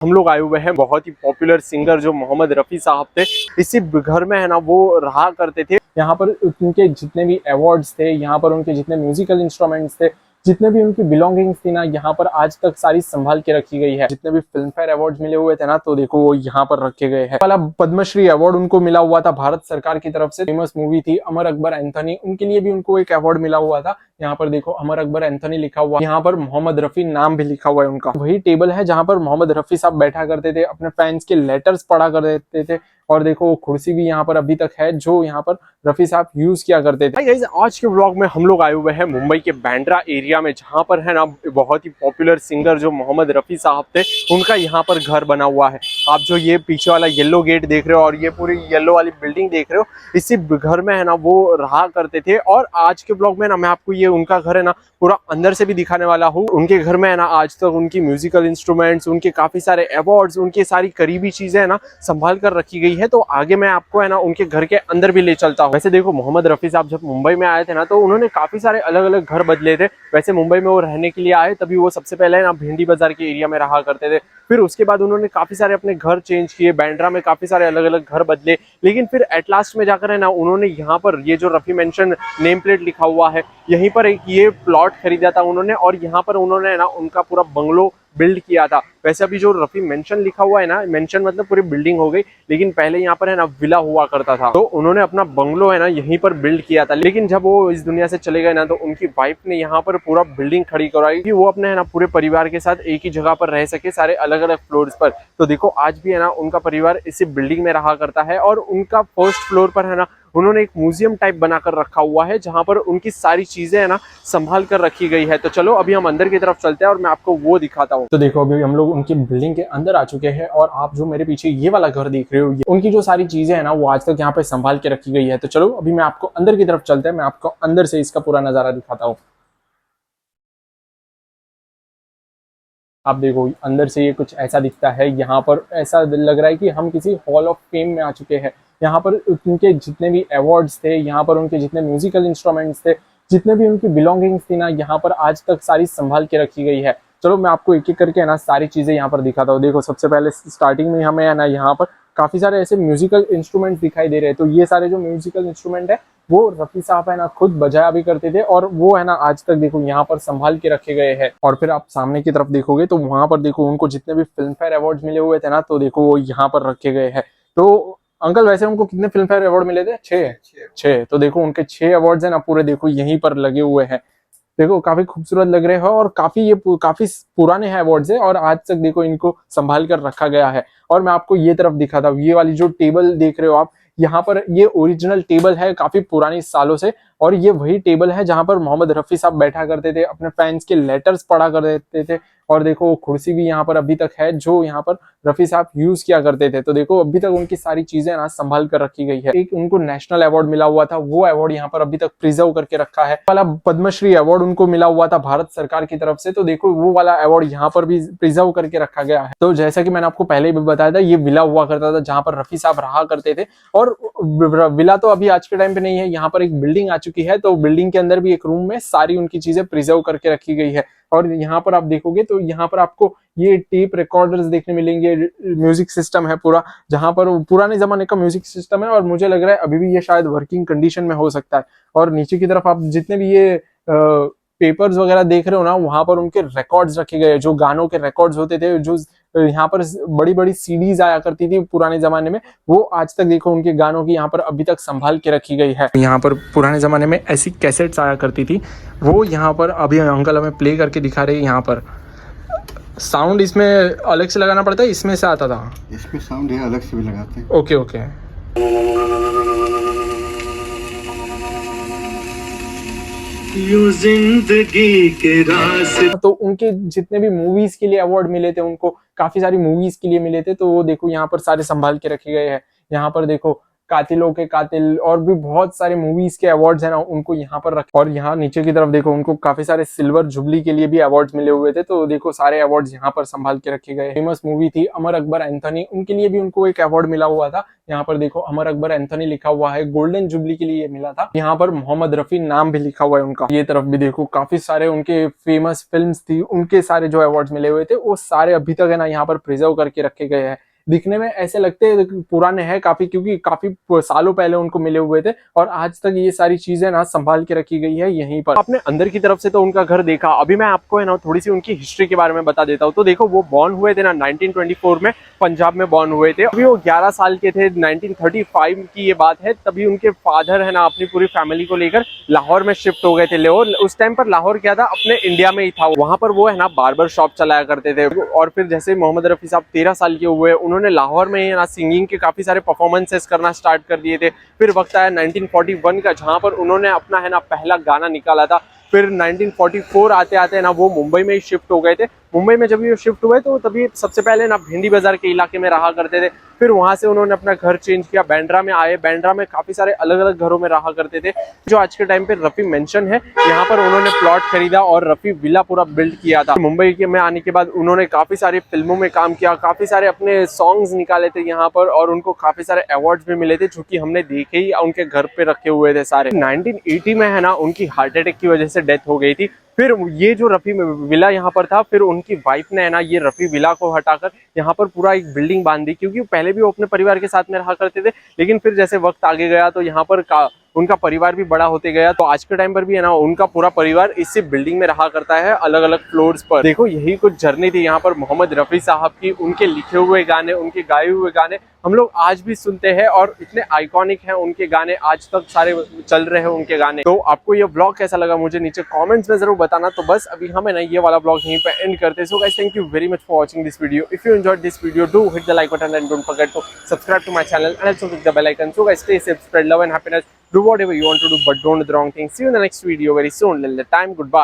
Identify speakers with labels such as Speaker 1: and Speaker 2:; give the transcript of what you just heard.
Speaker 1: हम लोग आए हुए हैं बहुत ही पॉपुलर सिंगर जो मोहम्मद रफ़ी साहब थे। इसी घर में है ना वो रहा करते थे। यहाँ पर उनके जितने भी अवार्ड्स थे, यहाँ पर उनके जितने म्यूजिकल इंस्ट्रूमेंट्स थे, जितने भी उनकी बिलोंगिंग्स थी ना, यहाँ पर आज तक सारी संभाल के रखी गई है। जितने भी फिल्म फेयर अवार्ड मिले हुए थे ना, तो देखो वो यहाँ पर रखे गए हैं। वाला पद्मश्री अवार्ड उनको मिला हुआ था भारत सरकार की तरफ से। फेमस मूवी थी अमर अकबर एंथोनी, उनके लिए भी उनको एक अवार्ड मिला हुआ था। यहाँ पर देखो अमर अकबर एंथोनी लिखा हुआ, यहाँ पर मोहम्मद रफी नाम भी लिखा हुआ है उनका। वही टेबल है जहाँ पर मोहम्मद रफी साहब बैठा करते थे, अपने फैंस के लेटर्स पढ़ा कर देते थे। और देखो वो कुर्सी भी यहाँ पर अभी तक है जो यहाँ पर रफी साहब यूज किया करते थे। गाइस, आज के व्लॉग में हम लोग आए हुए हैं मुंबई के बांद्रा एरिया में, जहाँ पर है ना बहुत ही पॉपुलर सिंगर जो मोहम्मद रफी साहब थे, उनका यहाँ पर घर बना हुआ है। आप जो ये पीछे वाला येलो गेट देख रहे हो और ये पूरी येलो वाली बिल्डिंग देख रहे हो, इसी घर में है ना वो रहा करते थे। और आज के ब्लॉग में ना मैं आपको ये उनका घर है ना पूरा अंदर से भी दिखाने वाला हूँ। उनके घर में है ना आज तक उनकी म्यूजिकल इंस्ट्रूमेंट्स, उनके काफी सारे अवार्ड्स, उनकी सारी करीबी चीजें है ना संभाल कर रखी गई है। तो आगे मैं आपको है ना उनके घर के अंदर भी ले चलता हूँ। वैसे देखो मोहम्मद रफी साहब जब मुंबई में आए थे ना, तो उन्होंने काफी सारे अलग अलग घर बदले थे। वैसे मुंबई में वो रहने के लिए आए, तभी वो सबसे पहले ना भिंडी बाजार के एरिया में रहा करते थे। फिर उसके बाद उन्होंने काफी सारे अपने घर चेंज किए, बांद्रा में काफी सारे अलग अलग घर बदले। लेकिन फिर एट लास्ट में जाकर है ना उन्होंने यहाँ पर ये जो रफी मेंशन नेम प्लेट लिखा हुआ है, यहीं पर एक ये प्लॉट खरीदा था उन्होंने, और यहाँ पर उन्होंने ना उनका पूरा बंगलो बिल्ड किया था। वैसे अभी जो रफी मेंशन लिखा हुआ है ना, मेंशन मतलब पूरी बिल्डिंग हो गई, लेकिन पहले यहाँ पर है ना विला हुआ करता था। तो उन्होंने अपना बंगलो है ना यहीं पर बिल्ड किया था। लेकिन जब वो इस दुनिया से चले गए ना, तो उनकी वाइफ ने यहाँ पर पूरा बिल्डिंग खड़ी कराई कि वो अपने है ना पूरे परिवार के साथ एक ही जगह पर रह सके, सारे अलग अलग फ्लोर्स पर। तो देखो आज भी है ना उनका परिवार इसी बिल्डिंग में रहा करता है, और उनका फर्स्ट फ्लोर पर है ना उन्होंने एक म्यूजियम टाइप बनाकर रखा हुआ है, जहां पर उनकी सारी चीजें है ना संभाल कर रखी गई है। तो चलो अभी हम अंदर की तरफ चलते हैं और मैं आपको वो दिखाता हूँ। तो देखो अभी हम लोग उनकी बिल्डिंग के अंदर आ चुके हैं, और आप जो मेरे पीछे ये वाला घर देख रहे हो, उनकी जो सारी चीजें है ना वो आज तक यहाँ पे संभाल के रखी गई है। तो चलो अभी मैं आपको अंदर की तरफ चलते हैं, मैं आपको अंदर से इसका पूरा नजारा दिखाता हूँ। आप देखो अंदर से ये कुछ ऐसा दिखता है। यहाँ पर ऐसा लग रहा है कि हम किसी हॉल ऑफ फेम में आ चुके हैं। यहाँ पर उनके जितने भी अवार्ड्स थे, यहाँ पर उनके जितने म्यूजिकल इंस्ट्रूमेंट्स थे, जितने भी उनकी बिलोंगिंग्स थी ना, यहाँ पर आज तक सारी संभाल के रखी गई है। चलो मैं आपको एक एक करके है ना सारी चीजें यहाँ पर दिखाता हूँ। देखो सबसे पहले स्टार्टिंग में हमें है ना यहाँ पर काफी सारे ऐसे म्यूजिकल इंस्ट्रूमेंट दिखाई दे रहे हैं। तो ये सारे जो म्यूजिकल इंस्ट्रूमेंट है वो रफी साहब है ना खुद बजाया भी करते थे, और वो है ना आज तक देखो यहाँ पर संभाल के रखे गए हैं। और फिर आप सामने की तरफ देखोगे तो वहां पर देखो उनको जितने भी फिल्म फेयर अवार्ड मिले हुए थे ना, तो देखो वो यहाँ पर रखे गए हैं। तो अंकल वैसे उनको कितने फिल्म फेयर अवार्ड मिले थे? छह। तो देखो उनके 6 अवार्ड्स है ना पूरे देखो यहीं पर लगे हुए हैं। देखो काफी खूबसूरत लग रहे हो, और काफी पुराने हैं अवार्ड्स है, और आज तक देखो इनको संभाल कर रखा गया है। और मैं आपको ये तरफ दिखाता हूँ, ये वाली जो टेबल देख रहे हो आप, यहाँ पर ये ओरिजिनल टेबल है काफी पुरानी सालों से, और ये वही टेबल है जहां पर मोहम्मद रफी साहब बैठा करते थे, अपने फैंस के लेटर्स पढ़ा कर देते थे। और देखो वो कुर्सी भी यहाँ पर अभी तक है जो यहाँ पर रफी साहब यूज किया करते थे। तो देखो अभी तक उनकी सारी चीजें ना संभाल कर रखी गई है। एक उनको नेशनल अवार्ड मिला हुआ था, वो अवार्ड यहाँ पर अभी तक प्रिजर्व करके रखा है। वाला पद्मश्री अवार्ड उनको मिला हुआ था भारत सरकार की तरफ से, तो देखो वो वाला अवार्ड यहाँ पर भी प्रिजर्व करके रखा गया है। तो जैसा कि मैंने आपको पहले भी बताया था, ये विला हुआ करता था जहां पर रफी साहब रहा करते थे। और विला तो अभी आज के टाइम पे नहीं है, यहाँ पर एक बिल्डिंग आ चुकी है। तो बिल्डिंग के अंदर भी एक रूम में सारी उनकी चीजें प्रिजर्व करके रखी गई है। और यहाँ पर आप देखोगे तो यहाँ पर आपको ये टेप रिकॉर्डर्स देखने मिलेंगे, म्यूजिक सिस्टम है पूरा, जहां पर पुराने जमाने का म्यूजिक सिस्टम है, और मुझे लग रहा है अभी भी ये शायद वर्किंग कंडीशन में हो सकता है। और नीचे की तरफ आप जितने भी ये पेपर्स वगैरह देख रहे हो ना, वहां पर उनके रिकॉर्ड्स रखे गए, जो गानों के रिकॉर्ड्स होते थे, जो यहाँ पर बड़ी बड़ी सीडीज आया करती थी पुराने जमाने में, वो आज तक देखो उनके गानों की यहाँ पर अभी तक संभाल के रखी गई है। यहाँ पर पुराने जमाने में ऐसी कैसेट्स आया करती थी, वो यहाँ पर अभी अंकल हमें प्ले करके दिखा रहे हैं। यहाँ पर साउंड इसमें अलग से लगाना पड़ता है, इसमें से आता था?
Speaker 2: इसमें साउंड है अलग से भी लगाते हैं।
Speaker 1: Okay okay. जिंदगी के रास्ते। तो उनके जितने भी मूवीज के लिए अवार्ड मिले थे, उनको काफी सारी मूवीज के लिए मिले थे, तो वो देखो यहाँ पर सारे संभाल के रखे गए हैं। यहाँ पर देखो कातिलों के कातिल और भी बहुत सारे मूवीज के अवार्ड्स है ना उनको यहाँ पर रखे। और यहाँ नीचे की तरफ देखो उनको काफी सारे सिल्वर जुबली के लिए भी अवार्ड्स मिले हुए थे, तो देखो सारे अवार्ड्स यहाँ पर संभाल के रखे गए। फेमस मूवी थी अमर अकबर एंथोनी, उनके लिए भी उनको एक अवार्ड मिला हुआ था। यहाँ पर देखो अमर अकबर एंथोनी लिखा हुआ है, गोल्डन जुबली के लिए मिला था। यहाँ पर मोहम्मद रफी नाम भी लिखा हुआ है उनका। ये तरफ भी देखो काफी सारे उनके फेमस फिल्म्स थी, उनके सारे जो अवार्ड्स मिले हुए थे वो सारे अभी तक है ना यहाँ पर प्रिजर्व करके रखे गए हैं। दिखने में ऐसे लगते हैं पुराने हैं काफी, क्योंकि काफी सालों पहले उनको मिले हुए थे और आज तक ये सारी चीजें ना संभाल के रखी गई है यहीं पर। आपने अंदर की तरफ से तो उनका घर देखा, अभी मैं आपको है ना थोड़ी सी उनकी हिस्ट्री के बारे में बता देता हूँ। तो देखो वो बॉर्न हुए थे ना 1924 में, पंजाब में बॉर्न हुए थे। अभी वो 11 साल के थे, 1935 की ये बात है। तभी उनके फादर है ना अपनी पूरी फैमिली को लेकर लाहौर में शिफ्ट हो गए थे। लाहौर उस टाइम पर लाहौर क्या था, अपने इंडिया में ही था। वहां पर वो है ना बार्बर शॉप चलाया करते थे। और फिर जैसे मोहम्मद रफी साहब 13 साल के हुए, उन्होंने लाहौर में ना सिंगिंग के काफी सारे परफॉर्मेंसेस करना स्टार्ट कर दिए थे। फिर वक्त आया 1941 का, जहां पर उन्होंने अपना है ना पहला गाना निकाला था। फिर 1944 आते आते ना वो मुंबई में ही शिफ्ट हो गए थे। मुंबई में जब ये शिफ्ट हुए तो तभी सबसे पहले ना भिंडी बाजार के इलाके में रहा करते थे। फिर वहां से उन्होंने अपना घर चेंज किया, बांद्रा में आए। बांद्रा में काफी सारे अलग अलग घरों में रहा करते थे। जो आज के टाइम पे रफी मेंशन है, यहाँ पर उन्होंने प्लॉट खरीदा और रफी विला पूरा बिल्ड किया था। मुंबई के में आने के बाद उन्होंने काफी सारी फिल्मों में काम किया, काफी सारे अपने सॉन्ग्स निकाले थे यहाँ पर, और उनको काफी सारे अवार्ड्स भी मिले थे, जो कि हमने देखे ही उनके घर पे रखे हुए थे सारे। 1980 में है ना उनकी हार्ट अटैक की वजह से डेथ हो गई थी। फिर ये जो रफी विला यहाँ पर था, फिर उनकी वाइफ ने है ना ये रफी विला को हटाकर यहाँ पर पूरा एक बिल्डिंग बांध दी, क्योंकि पहले भी वो अपने परिवार के साथ में रहा करते थे। लेकिन फिर जैसे वक्त आगे गया तो यहाँ पर उनका परिवार भी बड़ा होते गया, तो आज के टाइम पर भी है ना उनका पूरा परिवार इसी बिल्डिंग में रहा करता है, अलग अलग फ्लोर्स पर। देखो यही कुछ जर्नी थी यहाँ पर मोहम्मद रफी साहब की। उनके लिखे हुए गाने, उनके गाए हुए गाने हम लोग आज भी सुनते हैं और इतने आइकॉनिक हैं उनके गाने, आज तक सारे चल रहे हैं उनके गाने। तो आपको ये व्लॉग कैसा लगा मुझे नीचे कमेंट्स में जरूर बताना। तो बस अभी हमें ना ये वाला व्लॉग यहीं पे एंड करते हैं। So guys, thank you very much for watching this video. If you enjoyed this video, do hit the like button and don't forget to subscribe to my channel and also hit the bell icon. So guys, stay safe, spread love and happiness, do whatever you want to do, but don't do the wrong thing. See you in the next video very soon. Till the time, goodbye.